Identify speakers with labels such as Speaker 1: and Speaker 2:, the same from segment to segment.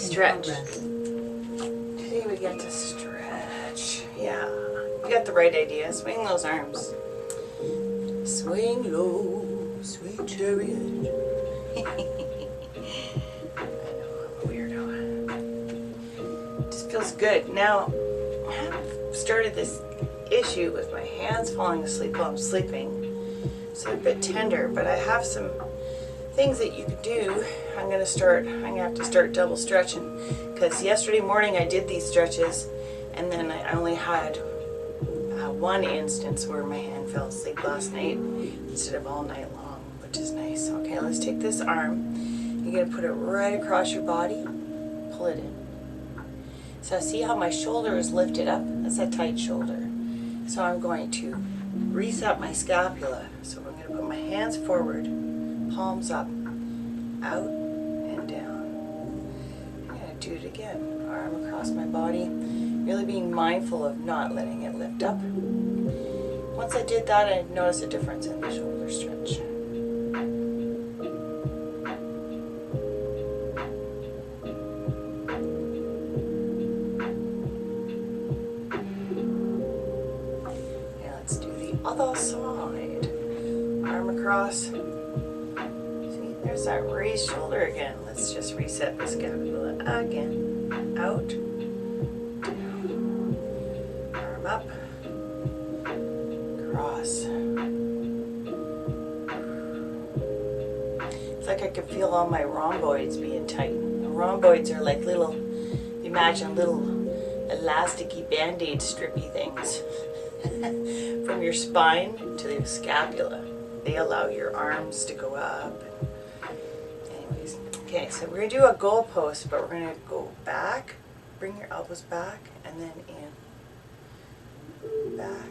Speaker 1: stretch. Today we get to stretch. Yeah, you got the right idea. Swing those arms. Swing low, sweet chariot. I know, I'm a weirdo. It just feels good. Now, I have started this issue with my hands falling asleep while I'm sleeping. So they're a bit tender, but I have some things that you could do. I'm gonna have to start double stretching, because yesterday morning I did these stretches and then I only had one instance where my hand fell asleep last night instead of all night long, which is nice. Okay, let's take this arm. You're gonna put it right across your body, pull it in. So see how my shoulder is lifted up? That's a tight shoulder. So I'm going to reset my scapula. So I'm going to put my hands forward, palms up, out and down. I'm going to do it again. Arm across my body, really being mindful of not letting it lift up. Once I did that, I noticed a difference in the shoulder stretch. Other side. Arm across. See, there's that raised shoulder again. Let's just reset the scapula again. Out. Down. Arm up. Cross. It's like I can feel all my rhomboids being tight. The rhomboids are like little, imagine little elasticy band-aid strippy things. From your spine to the scapula. They allow your arms to go up. Anyways, okay, so we're going to do a goal post, but we're going to go back, bring your elbows back, and then in. Back,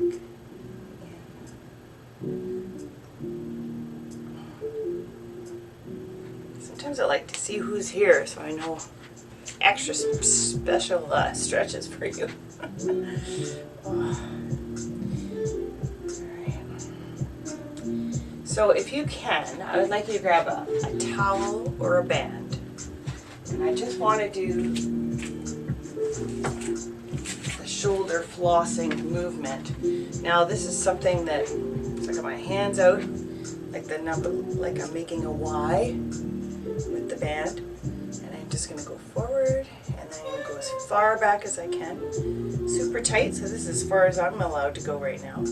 Speaker 1: in. Sometimes I like to see who's here so I know extra special stretches for you. Oh. So if you can, I would like you to grab a towel or a band. And I just want to do the shoulder flossing movement. Now this is something that, so I got my hands out, like the number, like I'm making a Y with the band. And I'm just going to go forward, and then I'm going to go as far back as I can. Super tight, so this is as far as I'm allowed to go right now.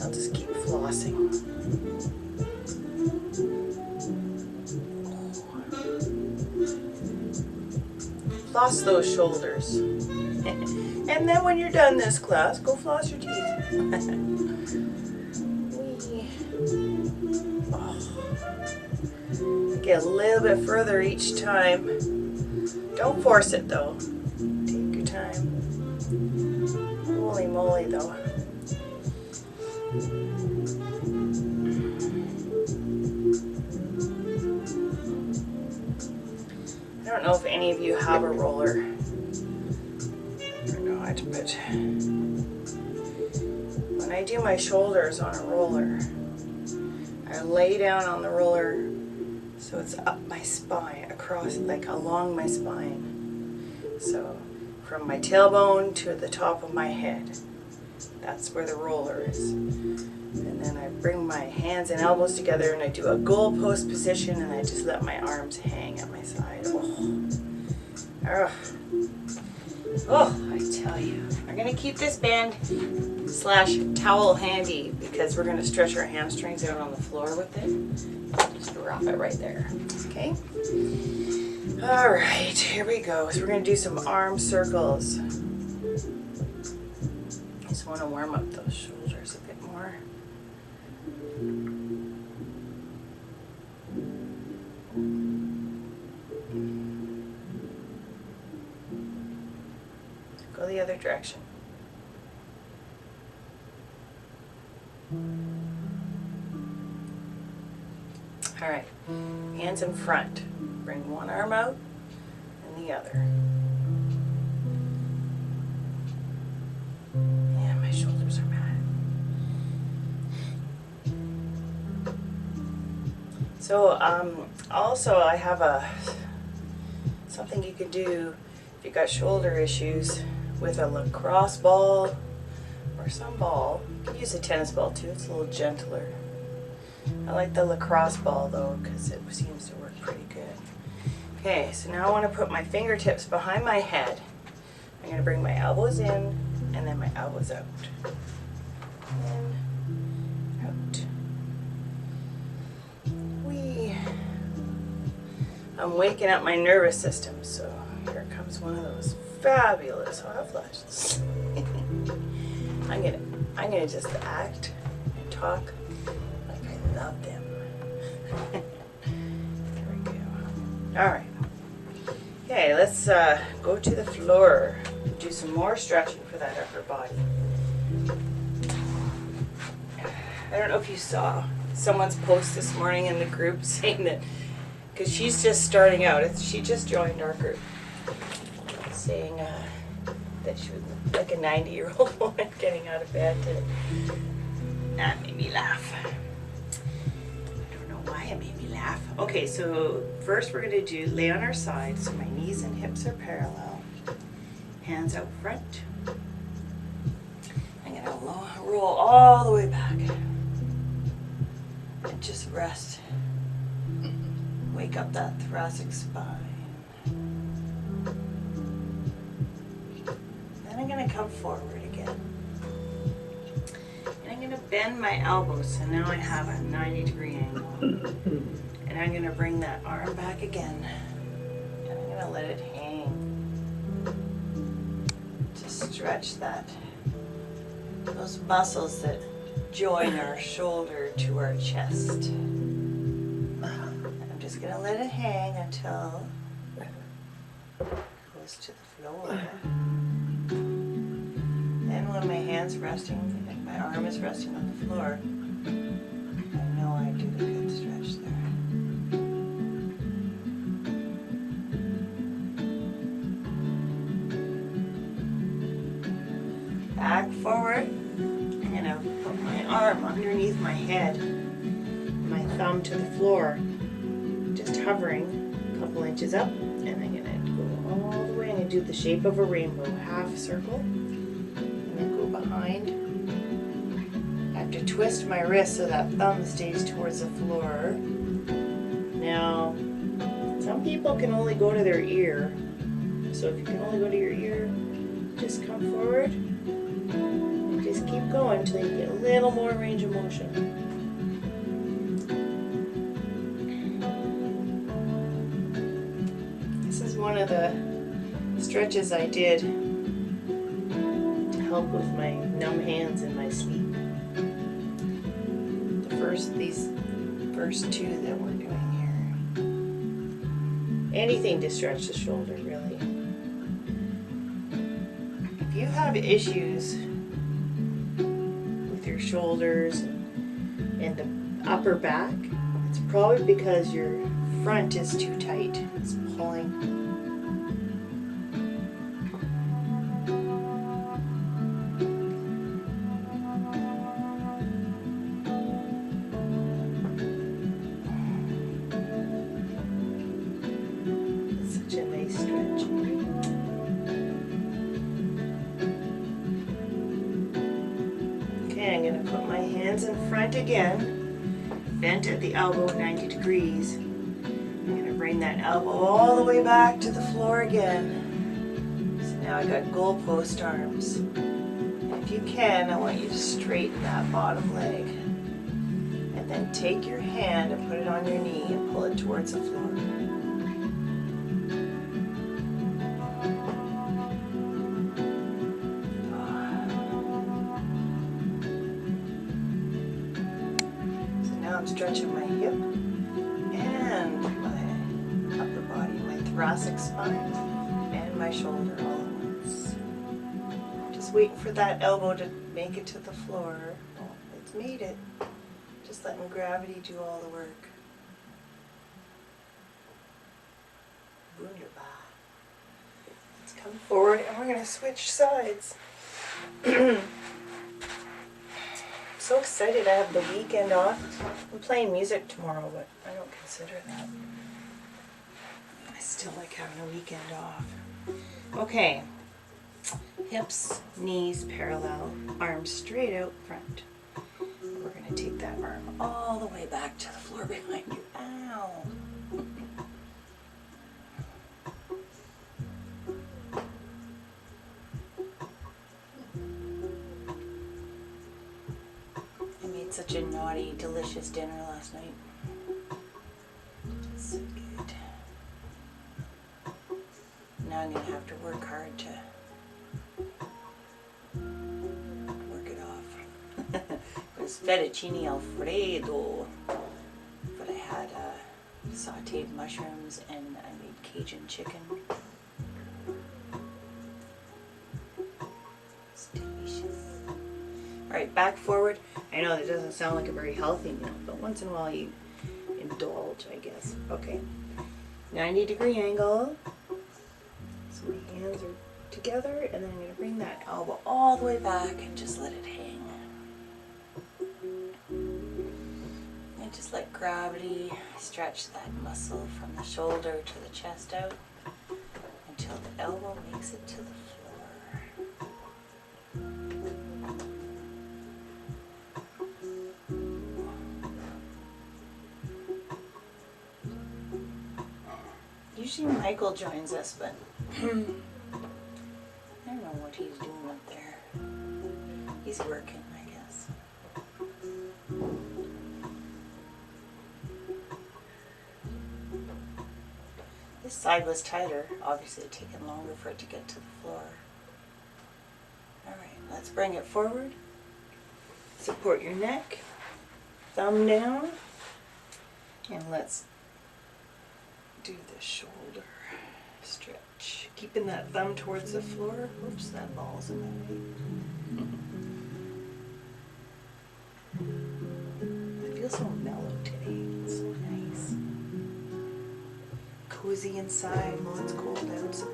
Speaker 1: I'll just keep flossing. Floss those shoulders. And then when you're done this class, go floss your teeth. Get a little bit further each time. Don't force it though. Take your time. Holy moly though. I don't know if any of you have a roller or not, but when I do my shoulders on a roller, I lay down on the roller so it's up my spine, across, like along my spine. So from my tailbone to the top of my head, that's where the roller is. And then I bring my hands and elbows together and I do a goal post position and I just let my arms hang at my side. Oh, I tell you. I'm going to keep this band / towel handy because we're going to stretch our hamstrings out on the floor with it. Just drop it right there. Okay? All right, here we go. So we're going to do some arm circles. Just want to warm up those shoulders a bit more. Go the other direction. All right, hands in front. Bring one arm out and the other. Yeah, my shoulders are bad. So also I have something you could do if you got shoulder issues with a lacrosse ball or some ball. You could use a tennis ball too, it's a little gentler. I like the lacrosse ball though because it seems to work pretty good. Okay, so now I want to put my fingertips behind my head. I'm going to bring my elbows in and then my elbows out. In, out. Whee. I'm waking up my nervous system, so here comes one of those fabulous hot flashes. I'm gonna just act and talk like I love them. There we go. All right. Okay, let's go to the floor. Do some more stretching for that upper body. I don't know if you saw someone's post this morning in the group saying that, because she's just starting out, she just joined our group, saying that she was like a 90-year-old woman getting out of bed today. That made me laugh. I don't know why it made me laugh. Okay, so first we're going to lay on our side so my knees and hips are parallel. Hands out front. I'm going to roll all the way back. And just rest. Wake up that thoracic spine. Then I'm going to come forward again. And I'm going to bend my elbows, so now I have a 90-degree angle. And I'm going to bring that arm back again. And I'm going to let it hang. Just stretch those muscles that join our shoulder to our chest. And I'm just going to let it hang until it goes to the floor. Then when my hand's resting and my arm is resting on the floor, I know I did a good stretch there. Back forward. I'm going to put my arm underneath my head, my thumb to the floor, just hovering a couple inches up, and I'm going to go all the way. I'm going to do the shape of a rainbow, half circle, and then go behind. I have to twist my wrist so that thumb stays towards the floor. Now, some people can only go to their ear, so if you can only go to your ear, just come forward. Just keep going until you get a little more range of motion. This is one of the stretches I did to help with my numb hands in my sleep. These first two that we're doing here. Anything to stretch the shoulder, really. If you have issues your shoulders and the upper back, it's probably because your front is too tight. It's pulling. It's such a nice stretch. I'm going to put my hands in front again, bent at the elbow 90 degrees. I'm going to bring that elbow all the way back to the floor again. So now I got goalpost arms. And if you can, I want you to straighten that bottom leg. And then take your hand and put it on your knee and pull it towards the floor. I'm stretching my hip and my upper body, my thoracic spine, and my shoulder all at once. Just waiting for that elbow to make it to the floor. Oh, it's made it. Just letting gravity do all the work. Wunderbar. Let's come forward and we're going to switch sides. So excited I have the weekend off. I'm playing music tomorrow, but I don't consider that. I still like having a weekend off. Okay. Hips, knees parallel, arms straight out front. We're going to take that arm all the way back to the floor behind you. Ow! I made such a naughty, delicious dinner last night. So good. Now I'm going to have to work hard to work it off. It was fettuccine alfredo, but I had sauteed mushrooms and I made Cajun chicken. It's delicious. Alright, back forward. I know that doesn't sound like a very healthy meal, but once in a while you indulge, I guess. Okay. 90-degree angle. So my hands are together, and then I'm going to bring that elbow all the way back and just let it hang. And just let gravity stretch that muscle from the shoulder to the chest out until the elbow makes it to the floor. Usually Michael joins us, but I don't know what he's doing up there. He's working, I guess. This side was tighter. Obviously it's taken longer for it to get to the floor. Alright, let's bring it forward. Support your neck. Thumb down. And let's do the shoulder stretch. Keeping that thumb towards the floor. Oops, that ball's in my way. I feel so mellow today. It's so nice. Cozy inside while it's cold outside.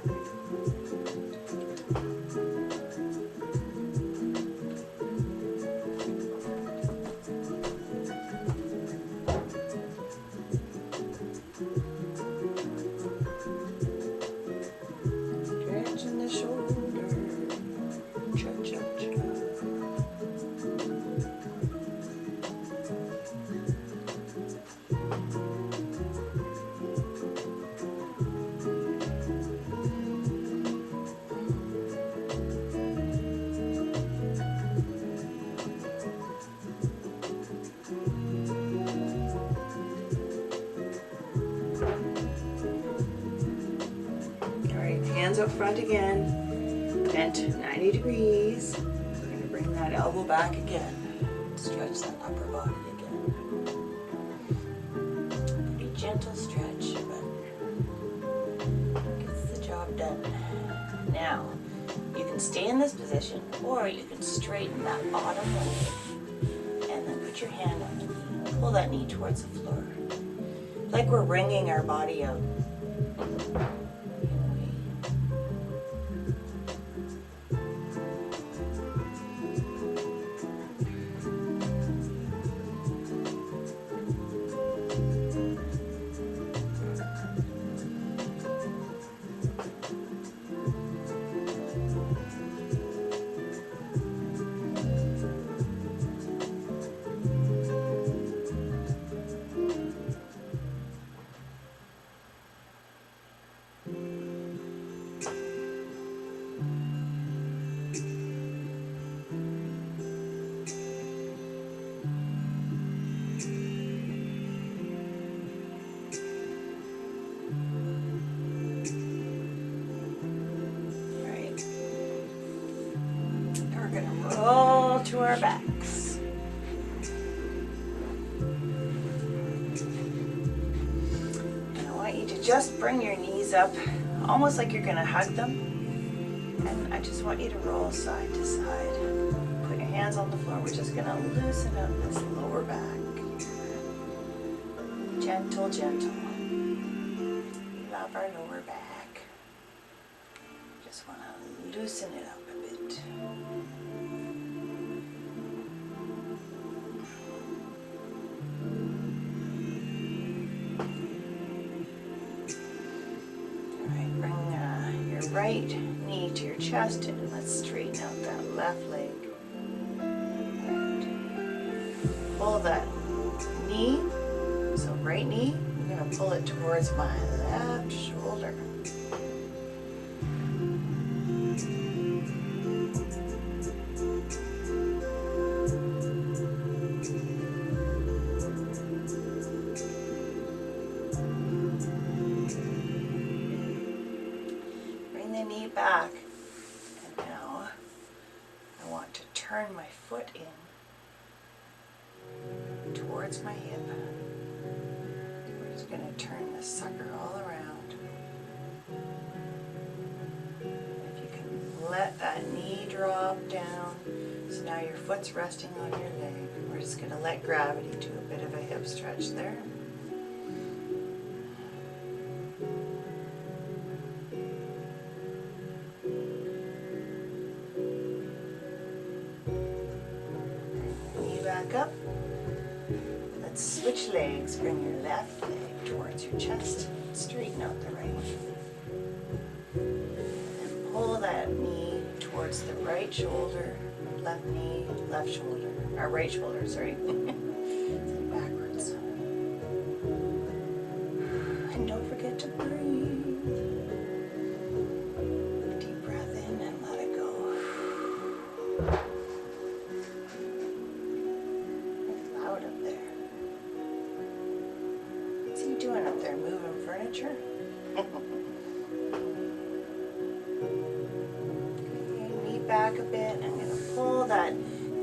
Speaker 1: Hands up front again, bent 90 degrees. We're going to bring that elbow back again. Stretch that upper body again. Pretty gentle stretch, but gets the job done. Now, you can stay in this position, or you can straighten that bottom leg, and then put your hand on the knee. Pull that knee towards the floor. Like we're wringing our body out. Roll to our backs. And I want you to just bring your knees up, almost like you're going to hug them. And I just want you to roll side to side. Put your hands on the floor. We're just going to loosen up this lower back. Gentle, gentle. Love our lower back. Just want to loosen it up a bit. right knee to your chest and let's straighten out that left leg. Right. Pull that knee, so right knee, I'm going to pull it towards my left shoulder. Back, and now I want to turn my foot in towards my hip. We're just going to turn this sucker all around. If you can let that knee drop down, so now your foot's resting on your leg. We're just going to let gravity do a bit of a hip stretch there. Up. Let's switch legs. Bring your left leg towards your chest. Straighten out the right one. And pull that knee towards the right shoulder. Left knee, left shoulder. Or right shoulder, sorry. Backwards. And don't forget to breathe. Deep breath in and let it go. Doing up there, moving furniture. Okay, knee back a bit. I'm going to pull that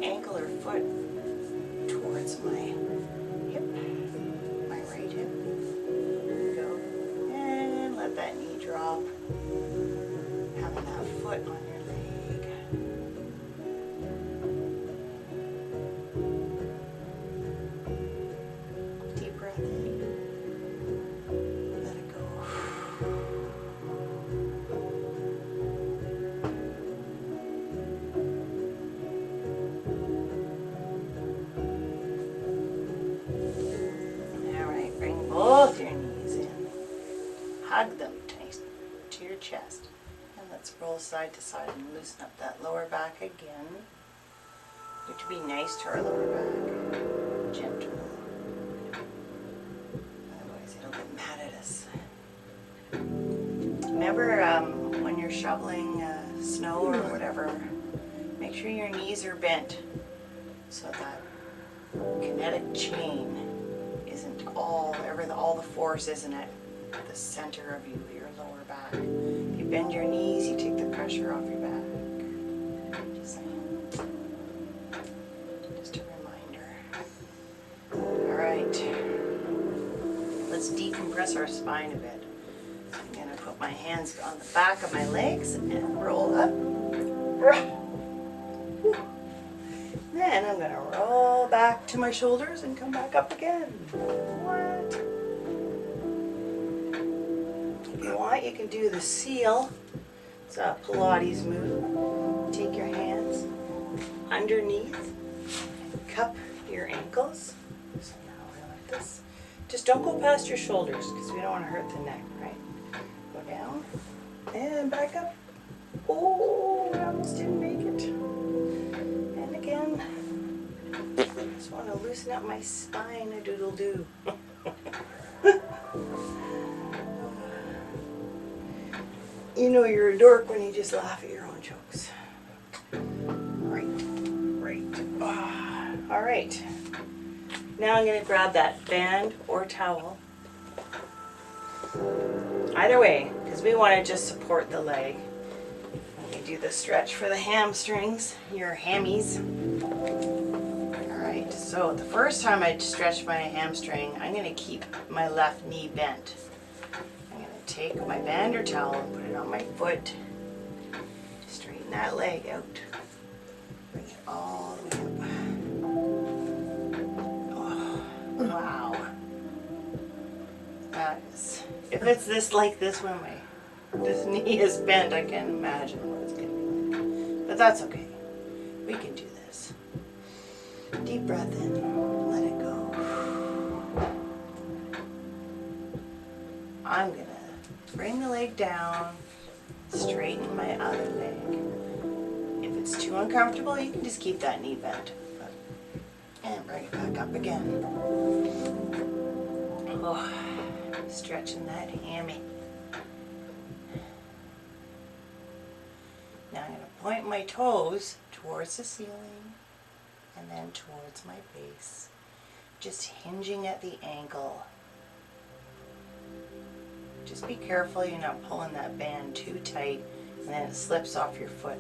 Speaker 1: ankle or foot towards my hip, my right hip. There we go. And let that knee drop. Having that foot on your leg. Deep breath in. Both your knees in. Hug them tight to your chest. And let's roll side to side and loosen up that lower back again. We have to be nice to our lower back. Gentle. Otherwise it'll get mad at us. Remember when you're shoveling snow or whatever, make sure your knees are bent so that kinetic chain isn't all the force isn't at the center of you, your lower back. If you bend your knees, you take the pressure off your back. Just saying. Just a reminder. All right. Let's decompress our spine a bit. I'm going to put my hands on the back of my legs and roll up. Then I'm going to roll back to my shoulders and come back up again. What? If you want, you can do the seal. It's a Pilates move. Take your hands underneath and cup your ankles. So now we're like this. Just don't go past your shoulders because we don't want to hurt the neck, right? Go down and back up. Oh, I almost didn't make it. And again. I just want to loosen up my spine a doodle-doo. You know you're a dork when you just laugh at your own jokes. Right. All right. Now I'm going to grab that band or towel. Either way, because we want to just support the leg. I'm going to do the stretch for the hamstrings, your hammies. Alright, so the first time I stretch my hamstring, I'm going to keep my left knee bent. I'm going to take my band or towel and put it on my foot. Straighten that leg out. Bring it all the way up. Oh, wow. That is, if it's this like this when this knee is bent, I can't imagine what it's going to be like. But that's okay. We can do this. Deep breath in, let it go. I'm going to bring the leg down, straighten my other leg. If it's too uncomfortable, you can just keep that knee bent. And bring it back up again. Oh, stretching that hammy. Now I'm going to point my toes towards the ceiling and then towards my base, just hinging at the ankle. Just be careful you're not pulling that band too tight and then it slips off your foot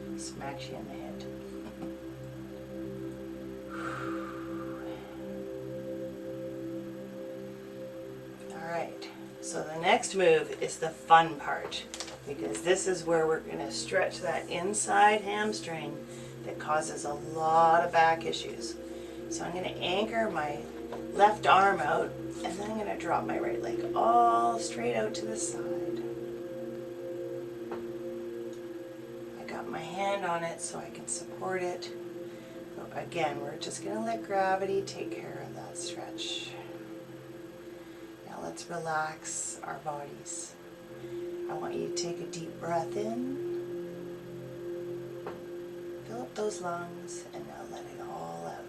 Speaker 1: and smacks you in the head. Alright, so the next move is the fun part, because this is where we're going to stretch that inside hamstring that causes a lot of back issues. So I'm going to anchor my left arm out, and then I'm going to drop my right leg all straight out to the side. I got my hand on it so I can support it. But again, we're just going to let gravity take care of that stretch. Now let's relax our bodies. I want you to take a deep breath in. Fill up those lungs, and now let it all out.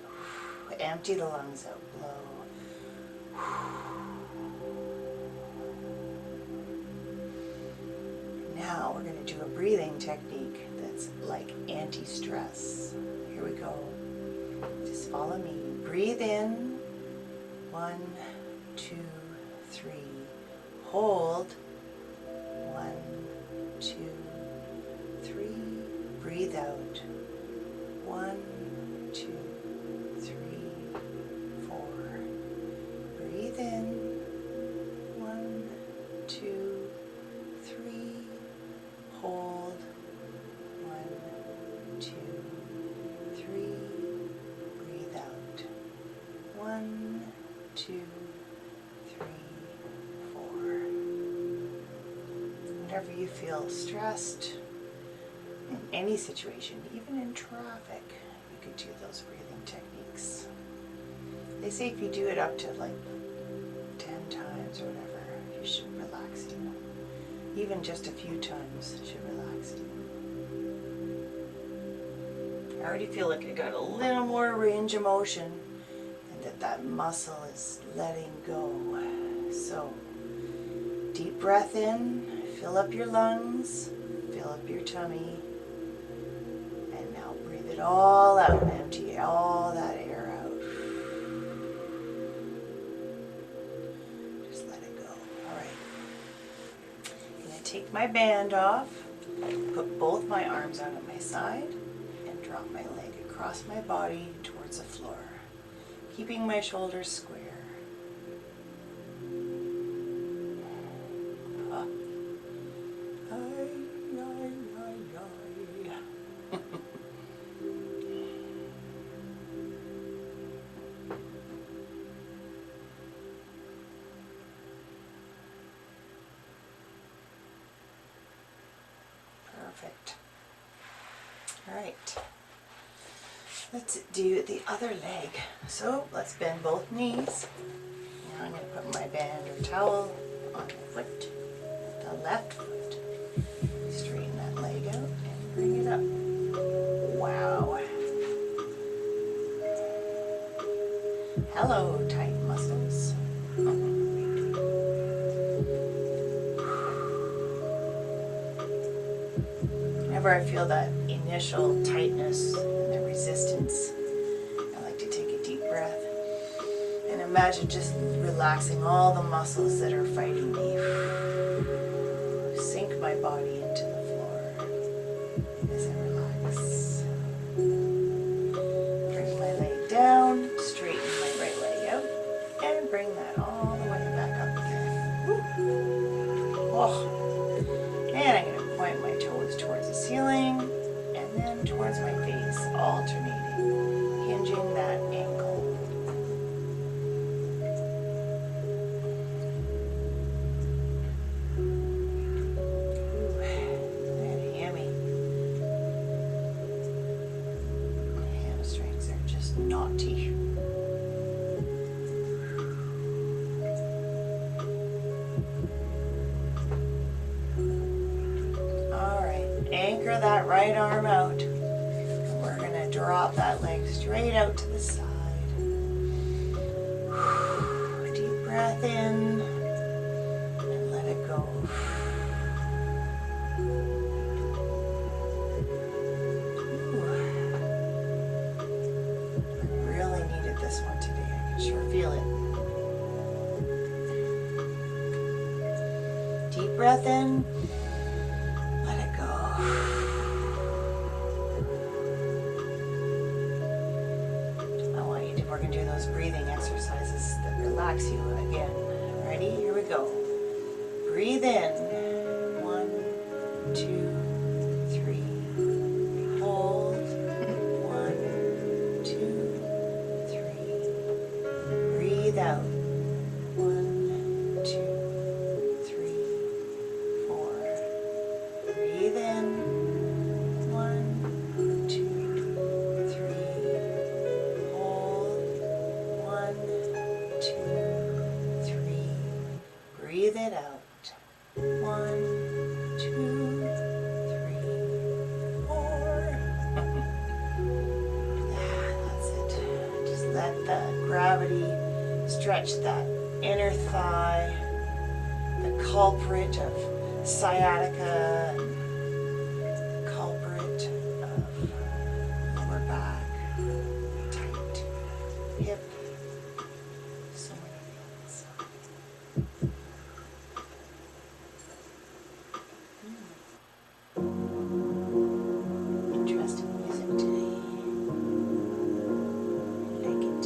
Speaker 1: Empty the lungs out. Blow. Now we're going to do a breathing technique that's like anti-stress. Here we go. Just follow me. Breathe in. 1, 2, 3. Hold. 1, 2, 3. Breathe out. 1, 2, 3, 4. Breathe in. 1, 2, 3. Hold. 1, 2, 3. Breathe out. 1, 2, 3, 4. Whenever you feel stressed in any situation, even in traffic, you could do those breathing techniques. They say if you do it up to like 10 times or whatever, you should relax you. Even just a few times should relax you. I already feel like I got a little more range of motion and that muscle is letting go. So, deep breath in, fill up your lungs, fill up your tummy, and now breathe it all out and empty all that air out. Just let it go. Alright. I'm going to take my band off, put both my arms out at my side, and drop my leg across my body towards the floor, keeping my shoulders square. Perfect. All right. Let's do the other leg. So let's bend both knees. Now I'm going to put my band or towel on the foot, the left foot. Straighten that leg out and bring it up. Wow. Hello, tight muscles. Whenever I feel that initial tightness and the resistance, I like to take a deep breath and imagine just relaxing all the muscles that are fighting me. Sink my body into the floor as I relax. Bring my leg down, straighten my right leg out, and bring that all the way back up again. Woo. Oh. And I'm going to point my toes towards the ceiling and then towards my face, alternating, hinging that ankle. Ooh, that hammy. My hamstrings are just naughty. center that right arm out. We're going to drop that leg straight out to the side. Deep breath in and let it go. I really needed this one today. I can sure feel it. Deep breath in, let it go. We're going to do those breathing exercises that relax you again. Ready? Here we go. Breathe in. 1, 2, 3. Hold. 1, 2, 3. Breathe out. 1, 2, 3, 4. Breathe in. 1, 2, 3. Breathe it out. 1, 2, 3, 4. That's it. Just let the gravity stretch that inner thigh, the culprit of sciatica, and culprit of lower back, tight hip. So many things. Interesting music today. I like it.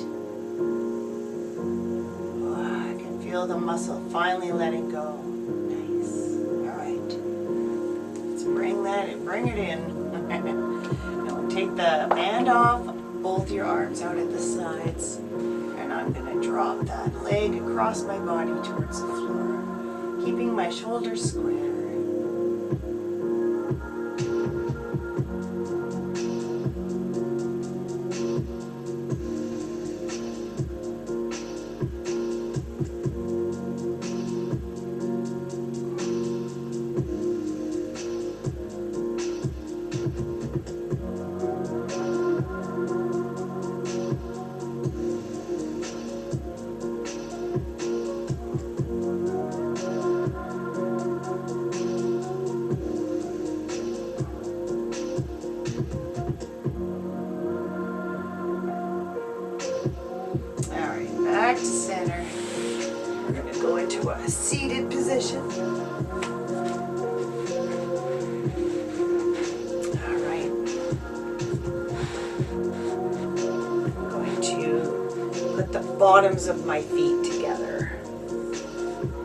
Speaker 1: Oh, I can feel the muscle finally letting go. Nice. Alright. Let's bring it in. Now take the band off, both your arms out at the sides. And I'm going to drop that leg across my body towards the floor, keeping my shoulders square. Back to center. We're going to go into a seated position. Alright. I'm going to put the bottoms of my feet together.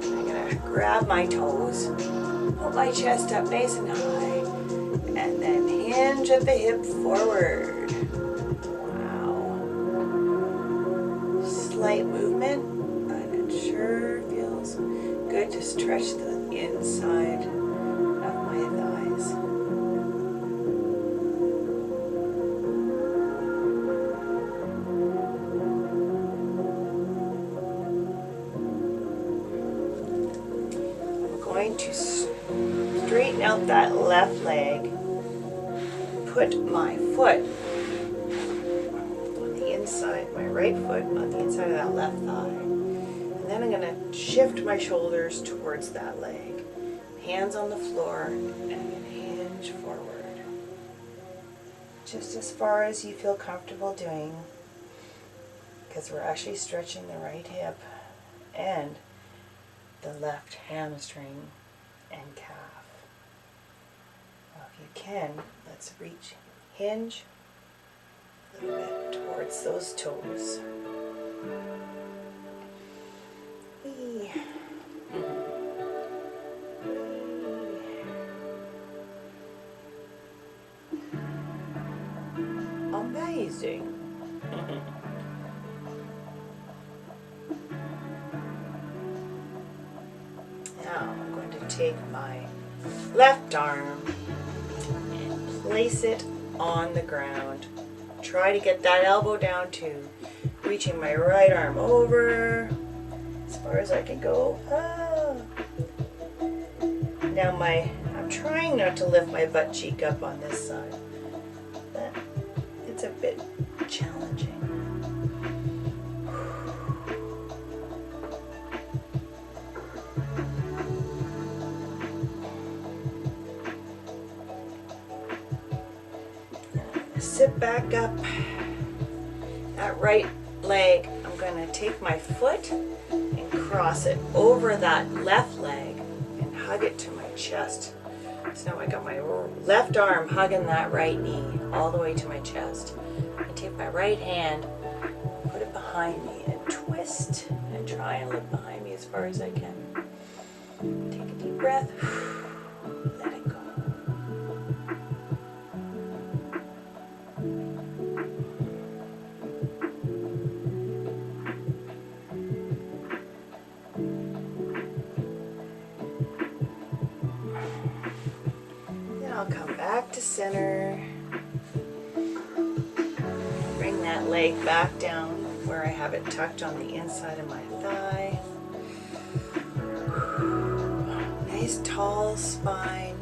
Speaker 1: I'm going to grab my toes, hold my chest up nice and high, and then hinge at the hip forward. Light movement, but it sure feels good to stretch the inside of my thighs. I'm going to straighten out that left leg, put my foot inside, my right foot on the inside of that left thigh. And then I'm going to shift my shoulders towards that leg. Hands on the floor, and I'm going to hinge forward. Just as far as you feel comfortable doing, because we're actually stretching the right hip and the left hamstring and calf. Well, if you can, let's reach, hinge a little bit towards those toes. Whee. Amazing. Now I'm going to take my left arm and place it on the ground. Try to get that elbow down too. Reaching my right arm over as far as I can go. Ah. Now I'm I'm trying not to lift my butt cheek up on this side. But it's a bit challenging. Sit back up. That right leg, I'm going to take my foot and cross it over that left leg and hug it to my chest. So now I got my left arm hugging that right knee all the way to my chest. I take my right hand, put it behind me and twist and try and look behind me as far as I can. Take a deep breath. Let it go. I'll come back to center. Bring that leg back down where I have it tucked on the inside of my thigh. Nice tall spine.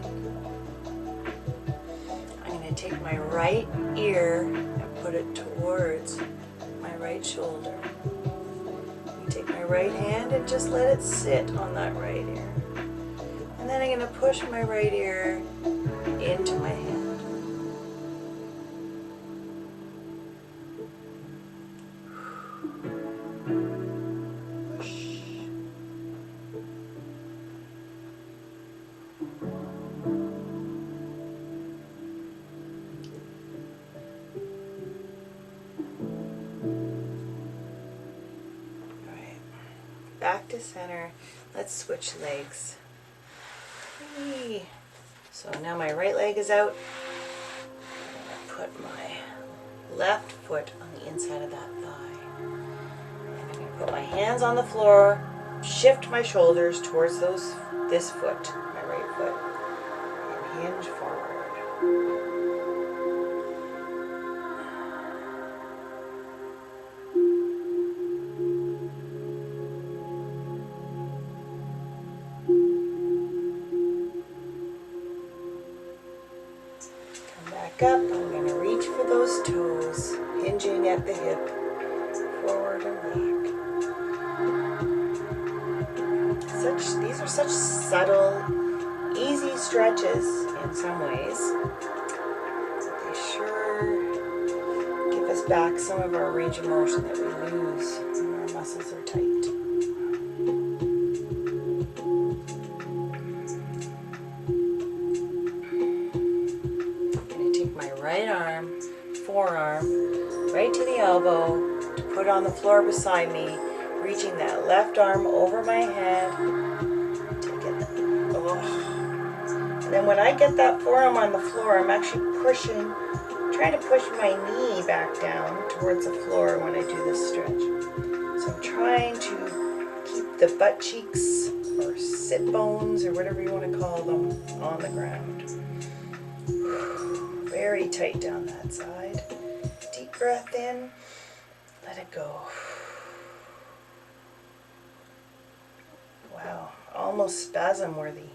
Speaker 1: I'm going to take my right ear and put it towards my right shoulder. I take my right hand and just let it sit on that right ear. And then I'm going to push my right ear into my hand. Push. All right. Back to center. Let's switch legs. Whee. So now my right leg is out. I'm going to put my left foot on the inside of that thigh. And I'm going to put my hands on the floor, shift my shoulders towards this foot, my right foot, and hinge forward. Up, I'm going to reach for those toes, hinging at the hip, forward and back. These are such subtle, easy stretches in some ways. They sure give us back some of our range of motion that we lose when our muscles are tight. Right arm, forearm, right to the elbow to put on the floor beside me, reaching that left arm over my head. Take it. Oh. And then when I get that forearm on the floor, I'm actually trying to push my knee back down towards the floor when I do this stretch. So I'm trying to keep the butt cheeks or sit bones or whatever you want to call them on the ground. Very tight down that side. Deep breath in. Let it go. Wow, almost spasm worthy.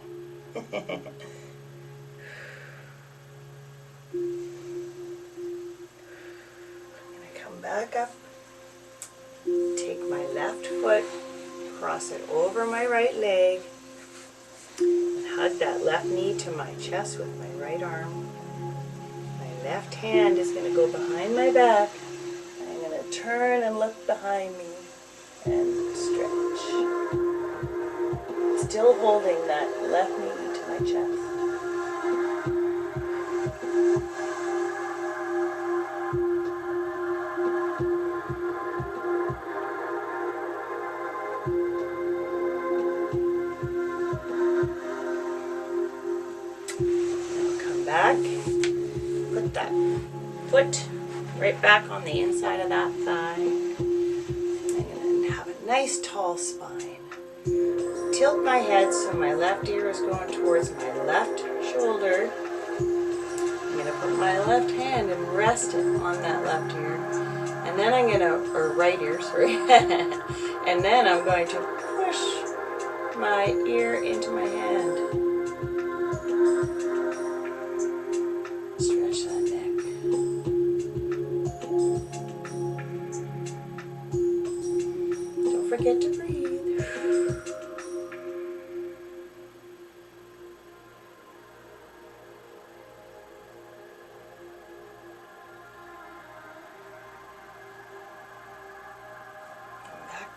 Speaker 1: I'm going to come back up. Take my left foot, cross it over my right leg, and hug that left knee to my chest with my right arm. Left hand is going to go behind my back. I'm going to turn and look behind me and stretch. Still holding that left knee to my chest. Now come back. Put that foot right back on the inside of that thigh. I'm going to have a nice tall spine. Tilt my head so my left ear is going towards my left shoulder. I'm going to put my left hand and rest it on that left ear. And then I'm going to, or right ear, sorry. And then I'm going to push my ear into my hand.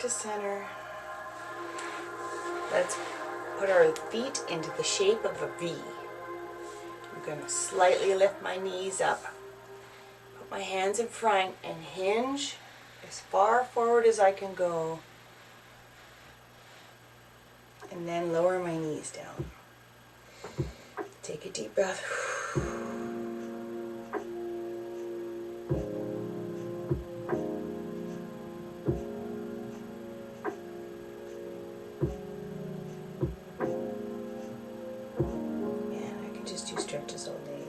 Speaker 1: to center. Let's put our feet into the shape of a V. I'm going to slightly lift my knees up. Put my hands in front and hinge as far forward as I can go. And then lower my knees down. Take a deep breath. Stretches all day.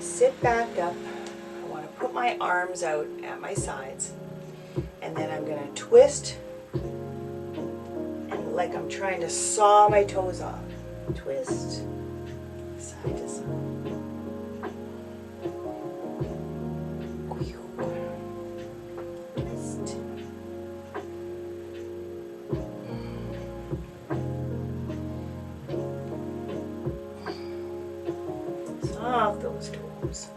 Speaker 1: Sit back up. I want to put my arms out at my sides, and then I'm going to twist, and like I'm trying to saw my toes off. Twist, side to side. Twist. Off those toes.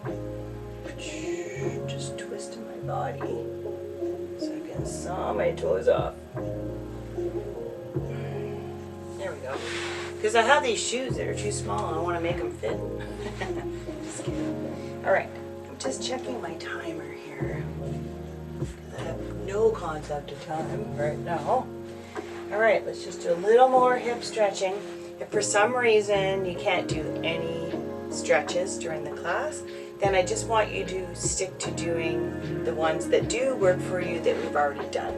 Speaker 1: Just twisting my body so I can saw my toes off. There we go. Because I have these shoes that are too small. I want to make them fit. Just kidding. Alright, I'm just checking my timer here. Because I have no concept of time right now. Alright, let's just do a little more hip stretching. If for some reason you can't do any stretches during the class, then I just want you to stick to doing the ones that do work for you that we've already done.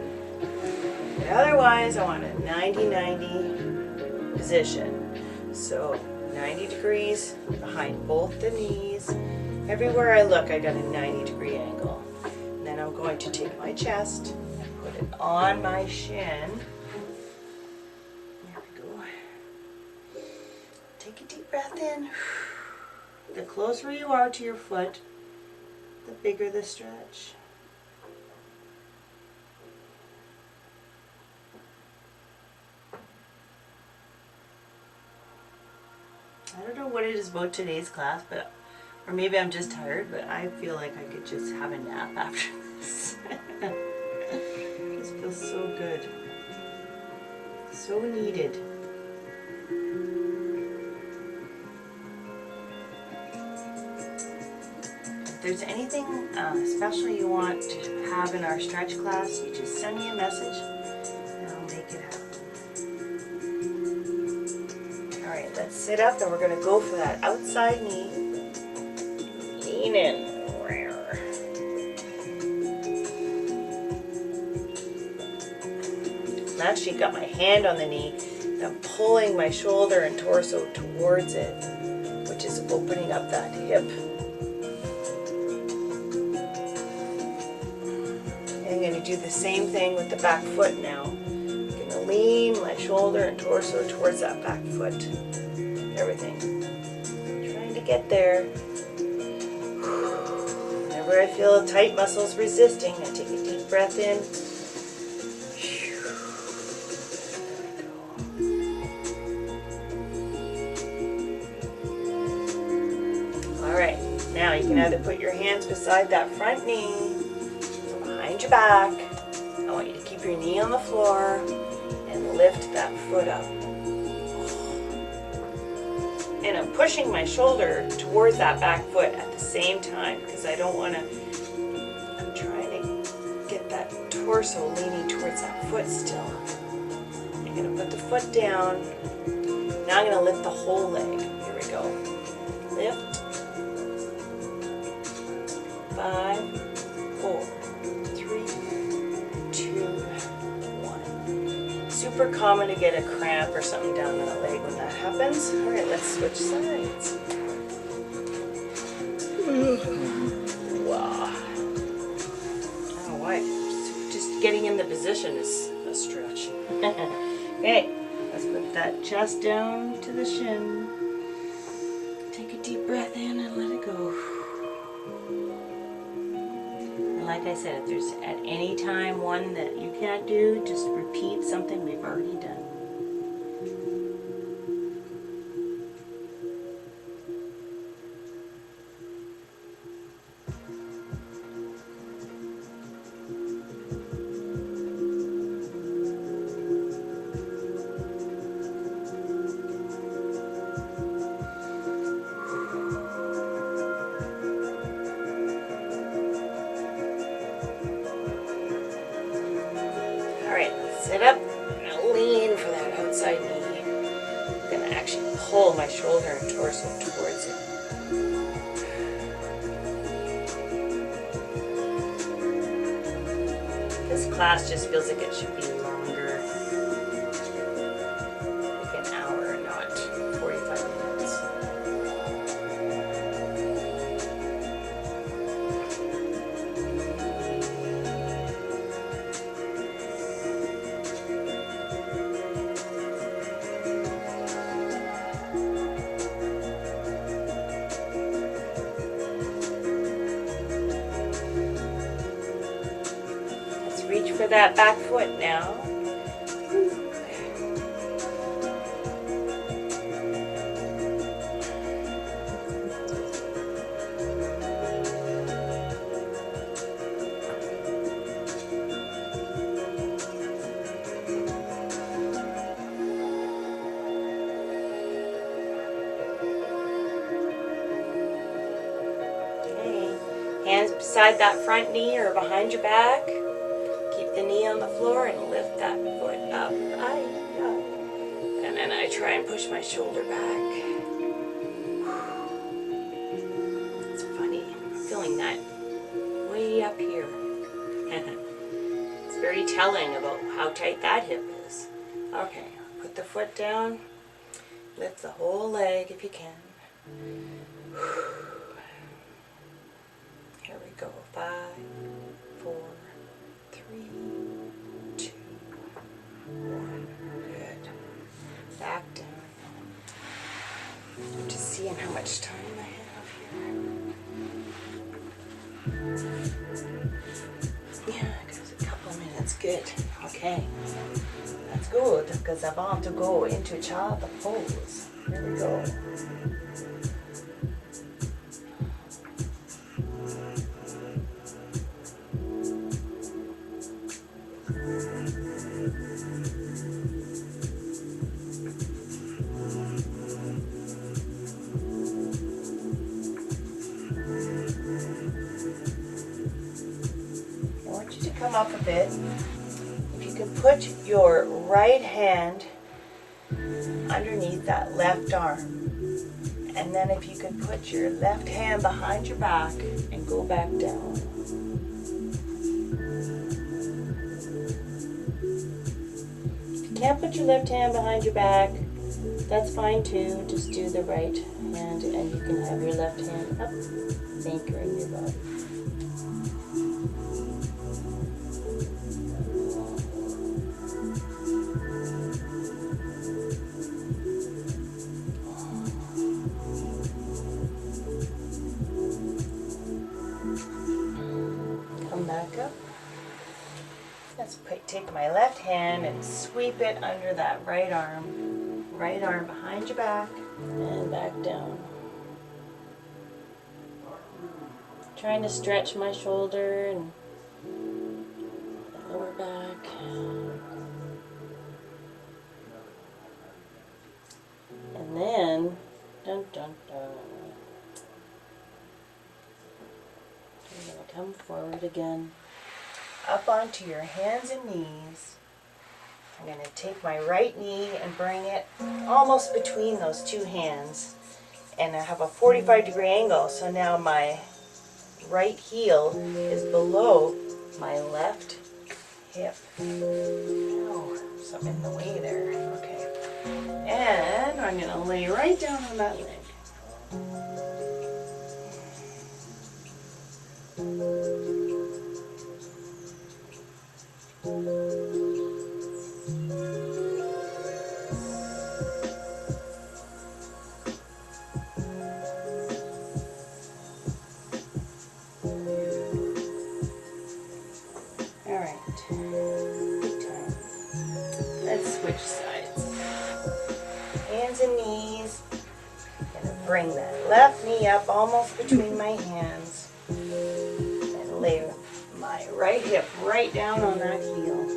Speaker 1: But otherwise, I want a 90-90 position. So 90 degrees behind both the knees. Everywhere I look, I got a 90-degree angle. And then I'm going to take my chest and put it on my shin. There we go. Take a deep breath in. The closer you are to your foot, the bigger the stretch. I don't know what it is about today's class, or maybe I'm just tired, but I feel like I could just have a nap after this. This feels so good. So needed. If there's anything special you want to have in our stretch class, you just send me a message and I'll make it happen. Alright, let's sit up and we're going to go for that outside knee. Lean in. I've actually got my hand on the knee and I'm pulling my shoulder and torso towards it, which is opening up that hip. I'm going to do the same thing with the back foot now. I'm going to lean my shoulder and torso towards that back foot. Everything. Trying to get there. Whenever I feel tight muscles resisting, I take a deep breath in. Alright, now you can either put your hands beside that front knee, behind your back. I want you to keep your knee on the floor and lift that foot up. And I'm pushing my shoulder towards that back foot at the same time because I don't want to, I'm trying to get that torso leaning towards that foot still. I'm going to put the foot down. Now I'm going to lift the whole leg. Here we go. Lift. 5, 4, 3, 2, 1. Super common to get a cramp or something down that leg when that happens. All right, let's switch sides. Wow. I don't know why. Just getting in the position is a stretch. Okay, let's put that chest down to the shin. Take a deep breath in and let it go. Like I said, if there's at any time one that you can't do, just repeat something we've already done. pull my shoulder and torso towards it. This class just feels like it should be longer, like an hour, not 45 minutes. Reach for that back foot now. Okay. Hands beside that front knee or behind your back. The knee on the floor and lift that foot up. And then I try and push my shoulder back. It's funny. I'm feeling that way up here. It's very telling about how tight that hip is. Okay, put the foot down. Lift the whole leg if you can. Here we go. 5, 4, 3, 2, 1. Good. Back down. I'm just seeing how much time I have here. Yeah, because a couple minutes. Good. Okay. That's good because I want to go into child pose. Here we go. Come up a bit. If you can put your right hand underneath that left arm, and then if you can put your left hand behind your back and go back down. If you can't put your left hand behind your back, that's fine too. Just do the right hand and you can have your left hand up, anchoring your body. Back up. Let's take my left hand and sweep it under that right arm. Right arm behind your back and back down. Trying to stretch my shoulder and lower back. And then, dun dun dun. You're going to come forward again, up onto your hands and knees. I'm going to take my right knee and bring it almost between those two hands. And I have a 45-degree angle, so now my right heel is below my left hip. Oh, something in the way there. Okay. And I'm going to lay right down on that leg. Bring that left knee up almost between my hands and lay my right hip right down on that heel.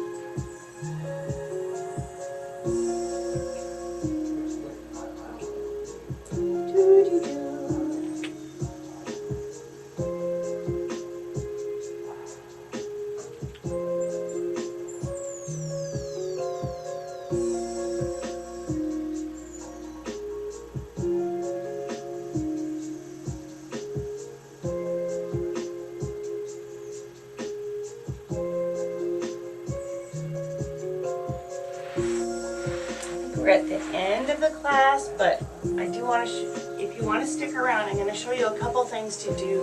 Speaker 1: the class, but I do want to, if you want to stick around, I'm going to show you a couple things to do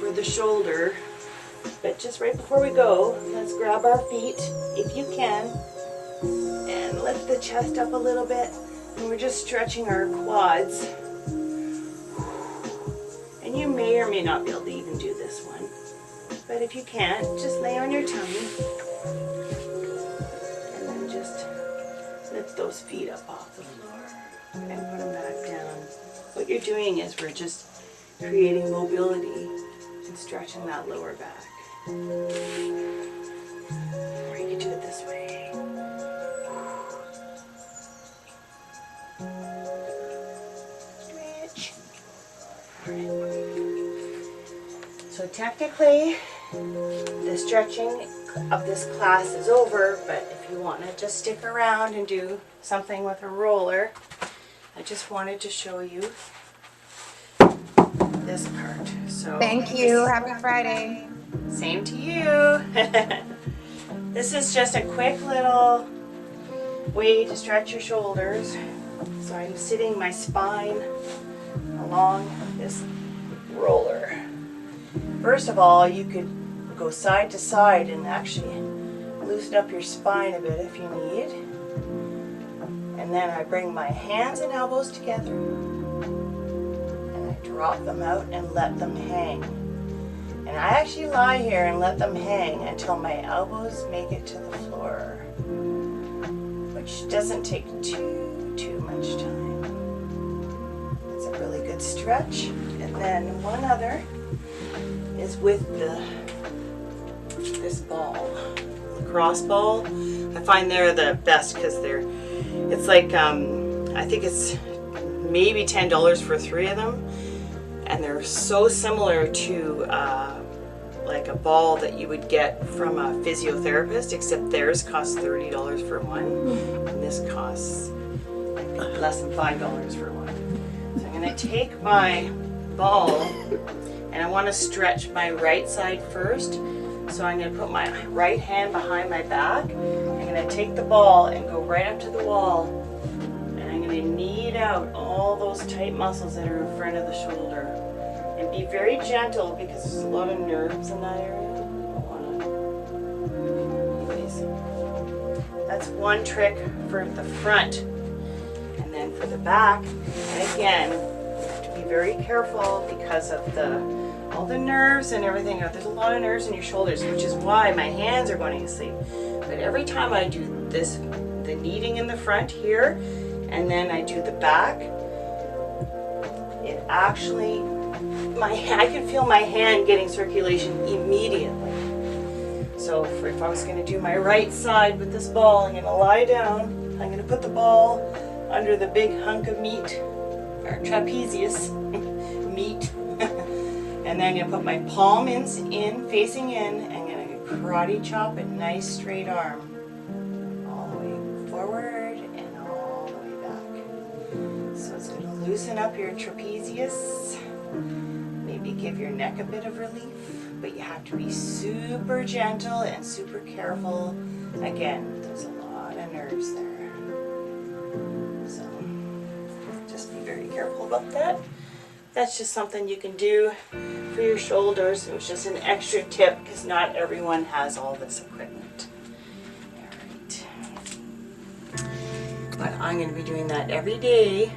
Speaker 1: for the shoulder. But just right before we go, let's grab our feet, if you can, and lift the chest up a little bit. And we're just stretching our quads. And you may or may not be able to even do this one. But if you can't, just lay on your tummy. And then just lift those feet up off the floor and put them back down. What you're doing is we're just creating mobility and stretching that lower back. Or you could do it this way. Stretch. All right. So technically, the stretching of this class is over, but if you want to just stick around and do something with a roller, I just wanted to show you this part. So
Speaker 2: thank you. Happy Friday.
Speaker 1: Same to you. This is just a quick little way to stretch your shoulders. So I'm sitting my spine along this roller. First of all, you could go side to side and actually loosen up your spine a bit if you need. And then I bring my hands and elbows together and I drop them out and let them hang. And I actually lie here and let them hang until my elbows make it to the floor, which doesn't take too much time. It's a really good stretch. And then one other is with this ball, lacrosse ball. I find they're the best because it's like, I think it's maybe $10 for 3 of them. And they're so similar to like a ball that you would get from a physiotherapist, except theirs costs $30 for one, and this costs like less than $5 for one. So I'm going to take my ball, and I want to stretch my right side first. So I'm going to put my right hand behind my back. I'm going to take the ball and go right up to the wall, and I'm going to knead out all those tight muscles that are in front of the shoulder. And be very gentle because there's a lot of nerves in that area. Anyways, that's one trick for the front. And then for the back, and again, you have to be very careful because of all the nerves and everything. There's a lot of nerves in your shoulders, which is why my hands are going to sleep. But every time I do this, the kneading in the front here, and then I do the back, it actually, I can feel my hand getting circulation immediately. So if I was going to do my right side with this ball, I'm going to lie down. I'm going to put the ball under the big hunk of meat, or trapezius meat. And then I'm going to put my palm in facing in, and I'm going to karate chop a nice straight arm. All the way forward and all the way back. So it's going to loosen up your trapezius. Maybe give your neck a bit of relief, but you have to be super gentle and super careful. Again, there's a lot of nerves there. So just be very careful about that. That's just something you can do for your shoulders. It was just an extra tip because not everyone has all this equipment. All right. But I'm going to be doing that every day